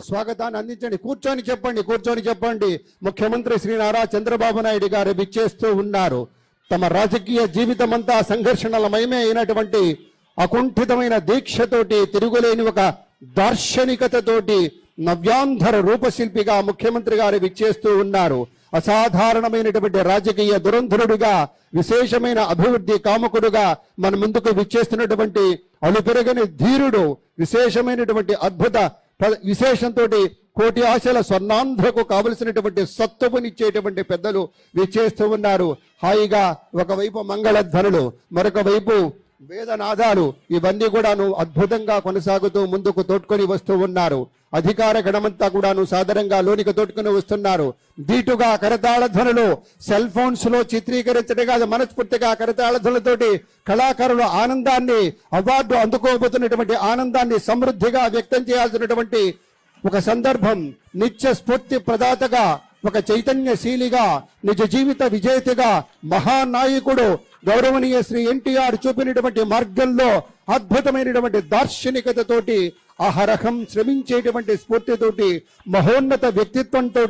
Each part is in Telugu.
స్వాగతాన్ని అందించండి. కూర్చొని చెప్పండి. ముఖ్యమంత్రి శ్రీ నారా చంద్రబాబు నాయుడు గారు విచ్చేస్తూ ఉన్నారు. తమ రాజకీయ జీవితం అంతా సంఘర్షణలమయమే అయినటువంటి అకుంఠితమైన దీక్షతోటి, తిరుగులేని ఒక దార్శనికతతోటి నవ్యాంధ్ర రూపశిల్పిగా ముఖ్యమంత్రి గారు విచ్చేస్తూ ఉన్నారు. అసాధారణమైనటువంటి రాజకీయ దురంధరుడుగా, విశేషమైన అభివృద్ధి కాముకుడుగా మన ముందుకు విచ్చేస్తున్నటువంటి అలుపెరగని ధీరుడు, విశేషమైనటువంటి అద్భుత విశేషంతో కోటి ఆశల స్వర్ణాంధ్రకు కావలసినటువంటి సత్తువునిచ్చేటువంటి పెద్దలు విచ్చేస్తూ ఉన్నారు. హాయిగా ఒకవైపు మంగళధ్వనులు, మరొక వైపు వేదనాదాలు, ఇవన్నీ కూడాను అద్భుతంగా కొనసాగుతూ ముందుకు తోడ్కొని వస్తూ ఉన్నారు. అధికార గణమంతా కూడాను సాధారణంగా లోనికి తోడ్కొని వస్తున్నారు. దీటుగా కరతాళ ధ్వనులు, సెల్ ఫోన్స్ లో చిత్రీకరించడం కాదు, మనస్ఫూర్తిగా కరతాళ ధ్వనులతోటి కళాకారుల ఆనందాన్ని, అవార్డు అందుకోబోతున్నటువంటి ఆనందాన్ని సమృద్ధిగా వ్యక్తం చేయాల్సినటువంటి ఒక సందర్భం. నిత్య స్ఫూర్తి ప్రదాతగా, ఒక చైతన్యశీలిగా, నిజ జీవిత విజేతగా, మహానాయకుడు గౌరవనీయ శ్రీ ఎన్టీఆర్ చూపినటువంటి మార్గంలో అద్భుతమైనటువంటి దార్శనికతతోటి, అహరహం శ్రమించేటువంటి స్ఫూర్తితోటి, మహోన్నత వ్యక్తిత్వంతో,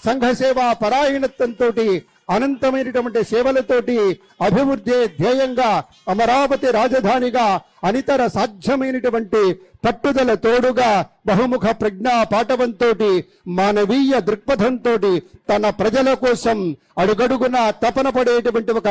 సంఘసేవా పరాయణత్వంతో, అనంతమైనటువంటి సేవలతోటి, అభివృద్ధి ధ్యేయంగా, అమరావతి రాజధానిగా, అనితర సాధ్యమైనటువంటి పట్టుదల తోడుగా, బహుముఖ ప్రజ్ఞా పాటవంతో, మానవీయ దృక్పథంతో, తన ప్రజల కోసం అడుగడుగున తపన పడేటువంటి ఒక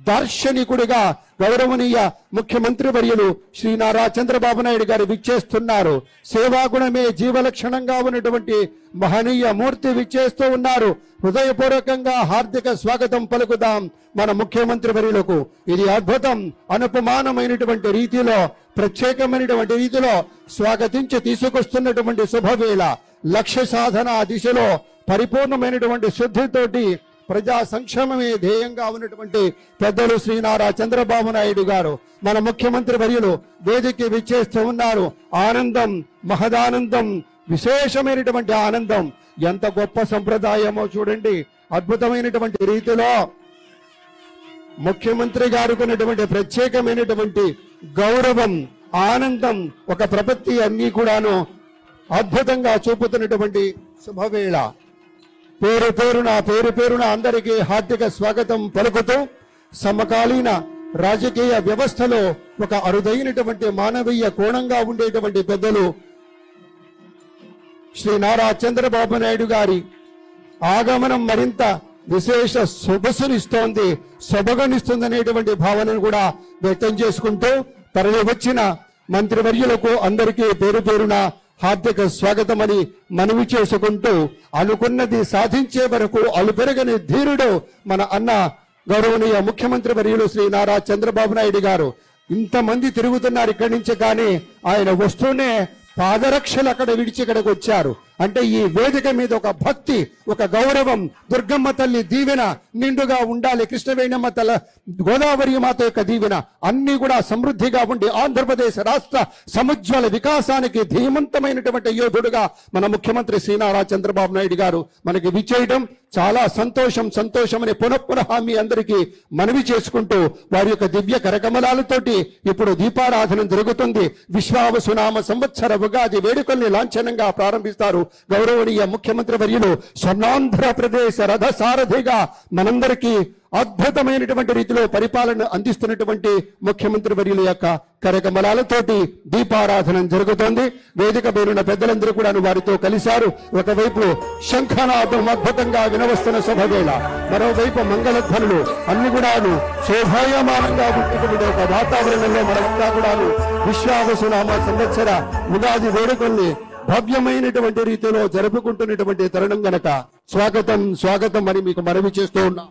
దార్శనికుడిగా గౌరవనీయ ముఖ్యమంత్రి వర్యులు శ్రీ నారా చంద్రబాబు నాయుడు గారు విచ్చేస్తున్నారు. సేవాగుణమే జీవలక్షణంగా ఉన్నటువంటి మహనీయ మూర్తి విచ్చేస్తూ ఉన్నారు. హృదయపూర్వకంగా హార్దిక స్వాగతం పలుకుదాం మన ముఖ్యమంత్రి వర్యులకు. ఇది అద్భుతం, అనుపమానమైనటువంటి రీతిలో, ప్రత్యేకమైనటువంటి రీతిలో స్వాగతించి తీసుకొస్తున్నటువంటి శుభవేళ. లక్ష్య సాధన దిశలో పరిపూర్ణమైనటువంటి శుద్ధితోటి ప్రజా సంక్షేమమే ధ్యేయంగా ఉన్నటువంటి పెద్దలు శ్రీ నారా చంద్రబాబు నాయుడు గారు, మన ముఖ్యమంత్రి వర్యులు వేదికకి విచ్చేస్తూ ఉన్నారు. ఆనందం, మహదానందం, విశేషమైనటువంటి ఆనందం. ఎంత గొప్ప సంప్రదాయమో చూడండి. అద్భుతమైనటువంటి రీతిలో ముఖ్యమంత్రి గారికి ఉన్నటువంటి ప్రత్యేకమైనటువంటి గౌరవం, ఆనందం, ఒక ప్రపత్తి అన్ని కూడాను అద్భుతంగా చూపుతున్నటువంటి శుభవేళ. పేరు పేరున అందరికీ హార్దిక స్వాగతం పలుకుతూ, సమకాలీన రాజకీయ వ్యవస్థలో ఒక అరుదైనటువంటి మానవీయ కోణంగా ఉండేటువంటి పెద్దలు శ్రీ నారా చంద్రబాబు నాయుడు గారి ఆగమనం మరింత విశేష సొగసునిస్తోంది, సొబగనిస్తుంది అనేటువంటి భావనను కూడా వ్యక్తం చేసుకుంటూ, తరలి వచ్చిన మంత్రివర్యులకు అందరికీ పేరున హార్దిక స్వాగతమని మనవి చేసుకుంటూ, అనుకున్నది సాధించే వరకు అలుపెరగని ధీరుడు మన అన్న గౌరవనీయ ముఖ్యమంత్రి వర్యులు శ్రీ నారా చంద్రబాబు నాయుడు గారు. ఇంతమంది తిరుగుతున్నారు ఇక్కడి నుంచి, కానీ ఆయన వస్తూనే పాదరక్షలు అక్కడ విడిచి ఇక్కడికి వచ్చారు. అంటే ఈ వేదిక మీద ఒక భక్తి, ఒక గౌరవం, దుర్గమ్మ తల్లి దీవెన నిండుగా ఉండాలి, కృష్ణవేణమ్మ తల గోదావరి మాత యొక్క దీవెన అన్ని కూడా సమృద్ధిగా ఉండి ఆంధ్రప్రదేశ్ రాష్ట్ర సముజ్వల వికాసానికి ధీమంతమైనటువంటి యోధుడుగా మన ముఖ్యమంత్రి శ్రీ నారా చంద్రబాబు నాయుడు గారు మనకి విచ్చేయడం చాలా సంతోషం అని పునః మీ అందరికీ మనవి చేసుకుంటూ, వారి యొక్క దివ్య కరకమలాలతోటి ఇప్పుడు దీపారాధన జరుగుతుంది. విశ్వావసునామ సంవత్సర ఉగాది వేడుకల్ని లాంఛనంగా ప్రారంభిస్తారు గౌరవనీయ ముఖ్యమంత్రి వర్యులు. స్వర్ణాంధ్రప్రదేశ్ రథసారథిగా మనందరికీ అద్భుతమైనటువంటి రీతిలో పరిపాలన అందిస్తున్నటువంటి ముఖ్యమంత్రి వర్యుల యొక్క కరకమలాలతోటి దీపారాధన జరుగుతోంది. వేదిక పేరున్న పెద్దలందరూ కూడా వారితో కలిశారు. ఒకవైపు శంఖనాదం అద్భుతంగా వినవస్తున్న శుభవేళ, మరోవైపు మంగళధ్వనులు అన్ని కూడాను శోభాయమానంగా ఉన్నటువంటి ఒక వాతావరణంలో మనమంతా కూడాను విశ్వావసునామ సంవత్సర ఉగాది వేడుకల్ని భవ్యమైనటువంటి రీతిలో జరుపుకుంటున్నటువంటి తరుణం గనక స్వాగతం అని మీకు మనవి చేస్తూ ఉన్నాం.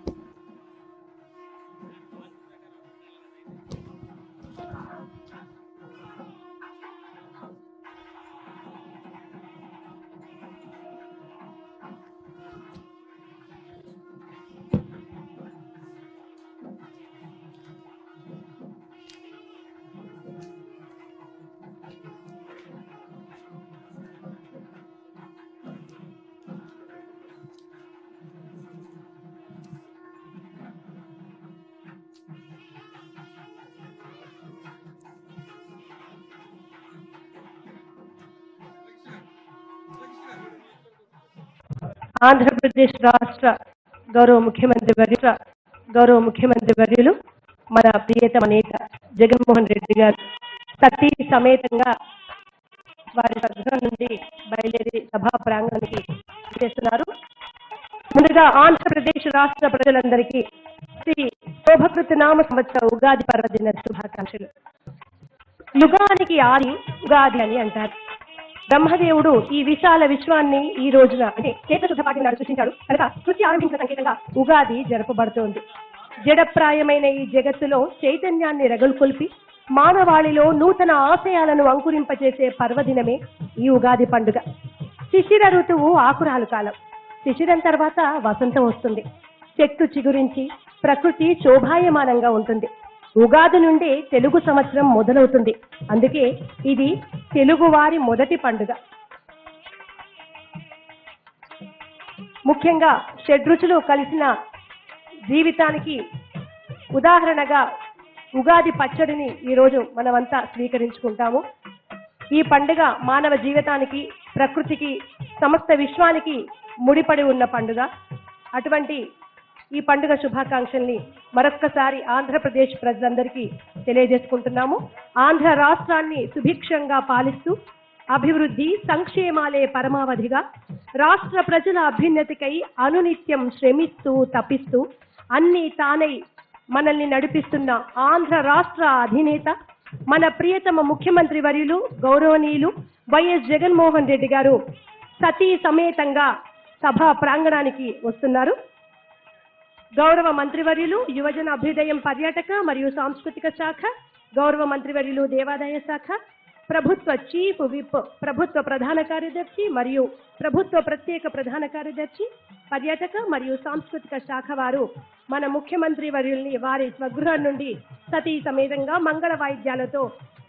ఆంధ్రప్రదేశ్ రాష్ట్ర గౌరవ ముఖ్యమంత్రి వర్యులు మన ప్రియతమ నేత జగన్మోహన్ రెడ్డి గారు సతీ సమేతంగా వారి స్వగృహం నుండి బయలుదేరి సభా ప్రాంగణానికి చేస్తున్నారు. ముందుగా ఆంధ్రప్రదేశ్ రాష్ట్ర ప్రజలందరికీ శ్రీ శోభకృత నామ సంవత్సర ఉగాది పర్వదిన శుభాకాంక్షలు. యుగానికి ఆది ఉగాది అని అంటారు. బ్రహ్మదేవుడు ఈ విశాల విశ్వాన్ని ఈ రోజున అంటే చేతశుద్ధపాటి నాడు సృష్టించాడు కనుక సృష్టి ఆరంభించిన సంకేతంగా ఉగాది జరపబడుతోంది. జడప్రాయమైన ఈ జగత్తులో చైతన్యాన్ని రగులుకొల్పి మానవాళిలో నూతన ఆశయాలను అంకురింపచేసే పర్వదినమే ఈ ఉగాది పండుగ. శిశిర ఋతువు ఆకురాలు కాలం. శిశిరం తర్వాత వసంతం వస్తుంది. చెట్టు చిగురించి ప్రకృతి శోభాయమానంగా ఉంటుంది. ఉగాది నుండి తెలుగు సంవత్సరం మొదలవుతుంది. అందుకే ఇది తెలుగువారి మొదటి పండుగ. ముఖ్యంగా షడ్రుచులు కలిసిన జీవితానికి ఉదాహరణగా ఉగాది పచ్చడిని ఈరోజు మనమంతా స్వీకరించుకుంటాము. ఈ పండుగ మానవ జీవితానికి, ప్రకృతికి, సమస్త విశ్వానికి ముడిపడి ఉన్న పండుగ. అటువంటి ఈ పండుగ శుభాకాంక్షల్ని మరొక్కసారి ఆంధ్రప్రదేశ్ ప్రజలందరికీ తెలియజేసుకుంటున్నాము. ఆంధ్ర రాష్ట్రాన్ని సుభిక్షంగా పాలిస్తూ అభివృద్ధి సంక్షేమాలే పరమావధిగా రాష్ట్ర ప్రజల అభ్యున్నతికై అనునిత్యం శ్రమిస్తూ తపిస్తూ అన్ని తానై మనల్ని నడిపిస్తున్న ఆంధ్ర రాష్ట్ర అధినేత మన ప్రియతమ ముఖ్యమంత్రి వర్యులు గౌరవనీయులు వైఎస్ జగన్మోహన్ రెడ్డి గారు సతీ సమేతంగా సభా ప్రాంగణానికి వస్తున్నారు. గౌరవ మంత్రివర్యులు యువజన అభ్యుదయం పర్యాటక మరియు సాంస్కృతిక శాఖ, గౌరవ మంత్రివర్యులు దేవాదాయ శాఖ, ప్రభుత్వ చీఫ్ విప్, ప్రభుత్వ ప్రధాన కార్యదర్శి మరియు ప్రభుత్వ ప్రత్యేక ప్రధాన కార్యదర్శి పర్యాటక మరియు సాంస్కృతిక శాఖ వారు మన ముఖ్యమంత్రి వర్యుల్ని వారి స్వగృహం నుండి సతీ సమేతంగా మంగళ వాయిద్యాలతో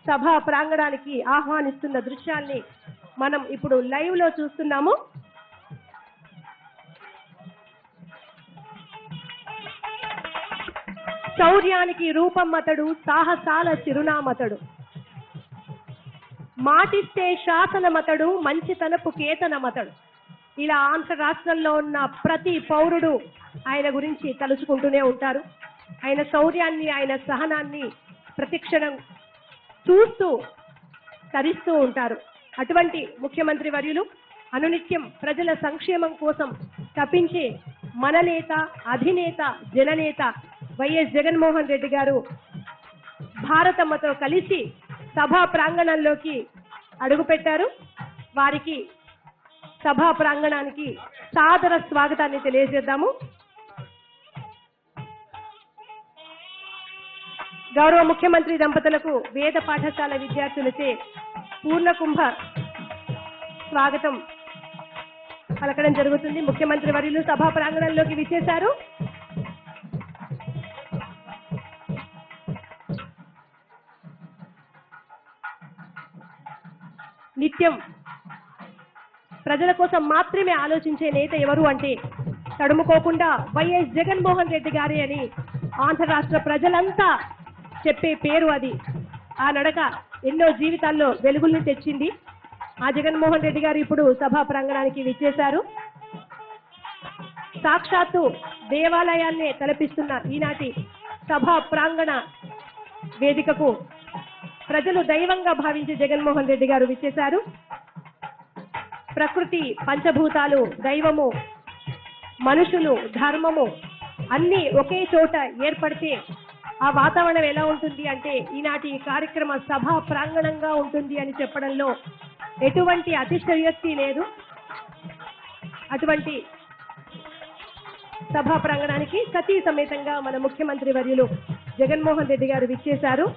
సభా ప్రాంగణానికి ఆహ్వానిస్తున్న దృశ్యాల్ని మనం ఇప్పుడు లైవ్ లో చూస్తున్నాము. శౌర్యానికి రూపం అతడు, సాహసాల చిరునామతడు, మాటిస్తే శాసనమతడు, మంచితనపు కేతనమతడు. ఇలా ఆంధ్ర రాష్ట్రంలో ఉన్న ప్రతి పౌరుడు ఆయన గురించి తలుచుకుంటూనే ఉంటారు. ఆయన శౌర్యాన్ని, ఆయన సహనాన్ని ప్రతిక్షణం చూస్తూ తరిస్తూ ఉంటారు. అటువంటి ముఖ్యమంత్రి వర్యులు అనునిత్యం ప్రజల సంక్షేమం కోసం తపించే మన నేత, అధినేత, జననేత వైఎస్ జగన్మోహన్ రెడ్డి గారు భారతమ్మతో కలిసి సభా ప్రాంగణంలోకి అడుగుపెట్టారు. వారికి సభా ప్రాంగణానికి సాదర స్వాగతాన్ని తెలియజేద్దాము. గౌరవ ముఖ్యమంత్రి దంపతులకు వేద పాఠశాల విద్యార్థులచే పూర్ణకుంభ స్వాగతం పలకడం జరుగుతుంది. ముఖ్యమంత్రి వర్యులు సభా ప్రాంగణంలోకి విచ్చేశారు. నిత్యం ప్రజల కోసం మాత్రమే ఆలోచించే నేత ఎవరు అంటే తడుముకోకుండా వైఎస్ జగన్మోహన్ రెడ్డి గారి అని ఆంధ్ర రాష్ట్ర ప్రజలంతా చెప్పే పేరు అది. ఆ నడక ఎన్నో జీవితాల్లో వెలుగుల్ని తెచ్చింది. ఆ జగన్మోహన్ రెడ్డి గారు ఇప్పుడు సభా ప్రాంగణానికి విచ్చేశారు. సాక్షాత్తు దేవాలయాన్నే తలపిస్తున్న ఈనాటి సభా ప్రాంగణ వేదికకు ప్రజలు దైవంగా భావించే జగన్మోహన్ రెడ్డి గారు విచ్చేశారు. ప్రకృతి, పంచభూతాలు, దైవము, మనుషులు, ధర్మము అన్నీ ఒకే చోట ఏర్పడితే ఆ వాతావరణం ఎలా ఉంటుంది అంటే ఈనాటి కార్యక్రమ సభా ప్రాంగణంగా ఉంటుంది అని చెప్పడంలో ఎటువంటి అతిశయోక్తి లేదు. అటువంటి సభా ప్రాంగణానికి సతీ సమేతంగా మన ముఖ్యమంత్రి వర్యులు జగన్మోహన్ రెడ్డి గారు విచ్చేశారు.